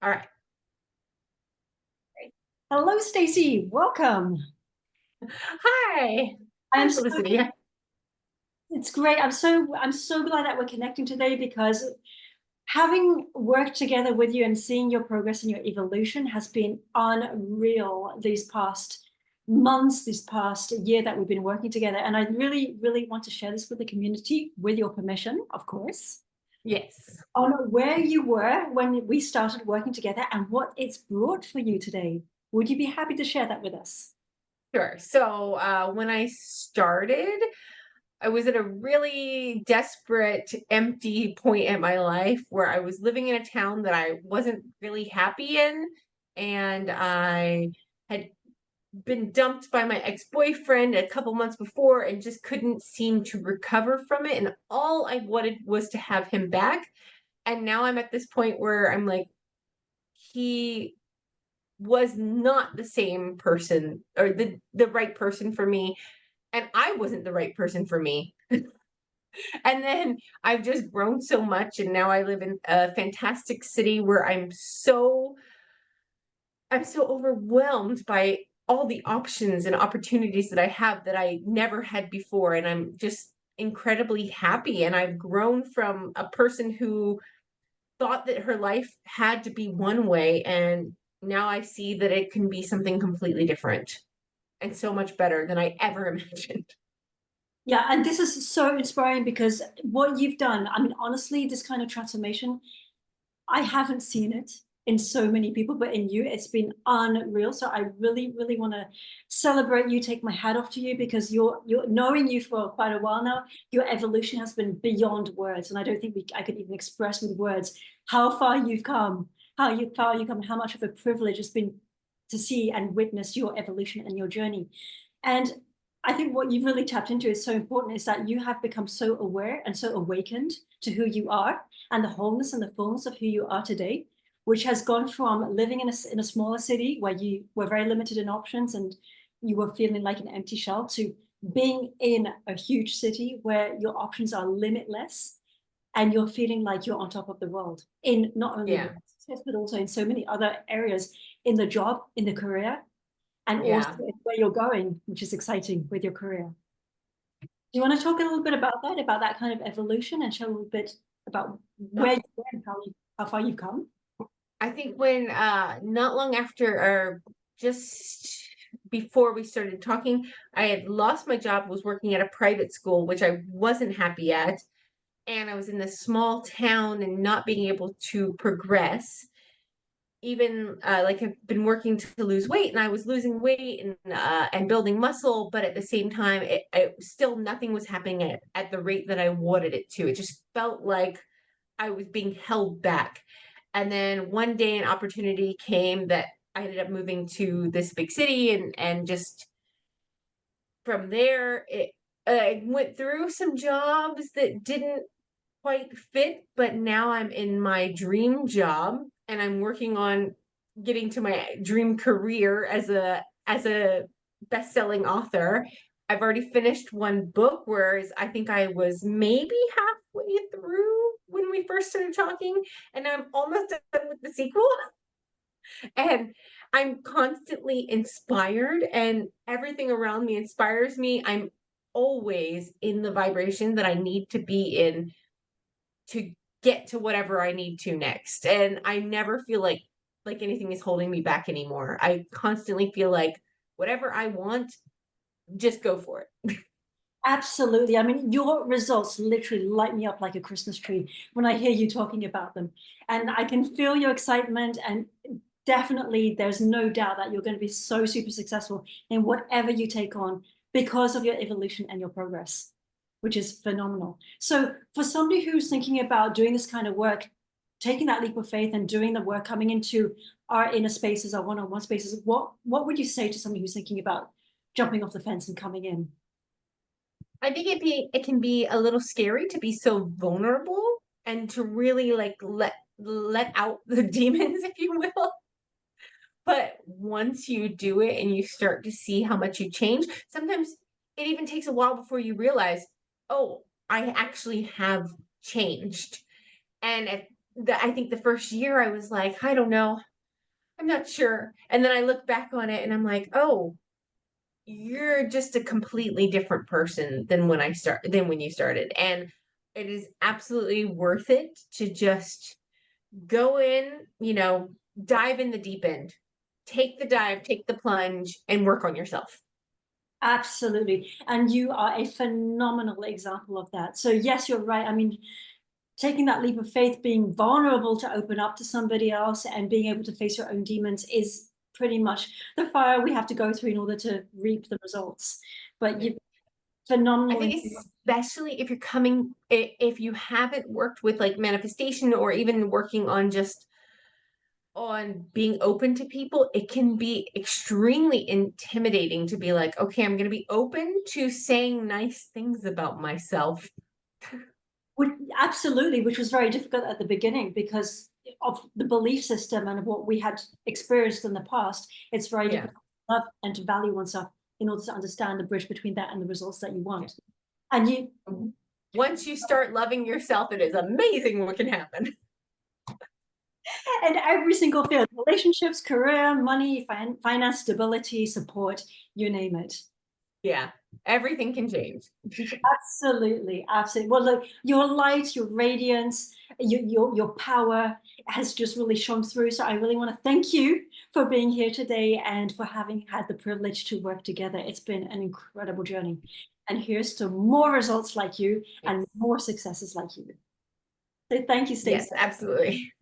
All right. Hello, Stacy. Welcome. Hi. I am Hi, so Felicity. it's great. I'm so glad that we're connecting today because having worked together with you and seeing your progress and your evolution has been unreal these past months, this past year that we've been working together. And I really, really want to share this with the community, with your permission, of course, Yes, on where you were when we started working together and what it's brought for you today. Would you be happy to share that with us? sure. So when I started, I was at a really desperate, empty point in my life where I was living in a town that I wasn't really happy in. And I had been dumped by my ex-boyfriend a couple months before and just couldn't seem to recover from it. And all I wanted was to have him back. And now I'm at this point where I'm like, he was not the same person or the right person for me, and I wasn't the right person for me. And then I've just grown so much, and now I live in a fantastic city where I'm so overwhelmed by all the options and opportunities that I have that I never had before, and I'm just incredibly happy. And I've grown from a person who thought that her life had to be one way, and now I see that it can be something completely different and so much better than I ever imagined. Yeah, and this is so inspiring because what you've done, I mean, honestly, this kind of transformation, I haven't seen it in so many people, but in you, it's been unreal. So I really, really want to celebrate you, take my hat off to you because you're knowing you for quite a while now. Your evolution has been beyond words, and I don't think I could even express with words how far you've come, far you come, how much of a privilege it's been to see and witness your evolution and your journey. And I think what you've really tapped into is so important is that you have become so aware and so awakened to who you are and the wholeness and the fullness of who you are today, which has gone from living in a smaller city where you were very limited in options and you were feeling like an empty shell to being in a huge city where your options are limitless and you're feeling like you're on top of the world in not only Yeah, relationships, but also in so many other areas in the job, in the career, and also yeah. where you're going, which is exciting with your career. Do you want to talk a little bit about that kind of evolution and share a little bit about where you were and how far you've come? I think when not long after or just before we started talking, I had lost my job, was working at a private school, which I wasn't happy at. And I was in this small town and not being able to progress. Even like I've been working to lose weight, and I was losing weight and building muscle, but at the same time, it still nothing was happening at the rate that I wanted it to. It just felt like I was being held back. And then one day, an opportunity came that I ended up moving to this big city, and just from there, I went through some jobs that didn't quite fit, but now I'm in my dream job and I'm working on getting to my dream career as a best-selling author. I've already finished one book, whereas I think I was maybe halfway through when we first started talking, and now I'm almost done with the sequel. And I'm constantly inspired, and everything around me inspires me. I'm always in the vibration that I need to be in to get to whatever I need to next. And I never feel like anything is holding me back anymore. I constantly feel like whatever I want, just go for it. Absolutely. I mean, your results literally light me up like a Christmas tree when I hear you talking about them. And I can feel your excitement. And definitely, there's no doubt that you're going to be so super successful in whatever you take on because of your evolution and your progress, which is phenomenal. So, for somebody who's thinking about doing this kind of work, taking that leap of faith and doing the work, coming into our inner spaces, our one-on-one spaces, what would you say to somebody who's thinking about jumping off the fence and coming in? I think it can be a little scary to be so vulnerable and to really like let out the demons, if you will. But once you do it and you start to see how much you change, sometimes it even takes a while before you realize, oh, I actually have changed. And I think the first year I was like, I don't know, I'm not sure. And then I look back on it and I'm like, oh, you're just a completely different person than when you started. And it is absolutely worth it to just go in, dive in the deep end. Take the dive, take the plunge, and work on yourself. Absolutely. And you are a phenomenal example of that. So yes, you're right. I mean, taking that leap of faith, being vulnerable to open up to somebody else and being able to face your own demons is pretty much the fire we have to go through in order to reap the results. But Yeah. you've I phenomenal. think especially if if you haven't worked with like manifestation or even working on just on being open to people, it can be extremely intimidating to be like, okay, I'm going to be open to saying nice things about myself. Absolutely, which was very difficult at the beginning because of the belief system and what we had experienced in the past. It's very Yeah. difficult to love and to value oneself in order to understand the bridge between that and the results that you Yeah. want. And you, Once you start loving yourself, it is amazing what can happen. in every single field, relationships, career, money, finance, stability, support, you name it. Yeah. Everything can change. Absolutely, absolutely. Well, look, your light, your radiance, your power has just really shone through. So I really want to thank you for being here today and for having had the privilege to work together. It's been an incredible journey. And here's to more results like you Yes. and more successes like you. So thank you, Yes, Stacey. absolutely.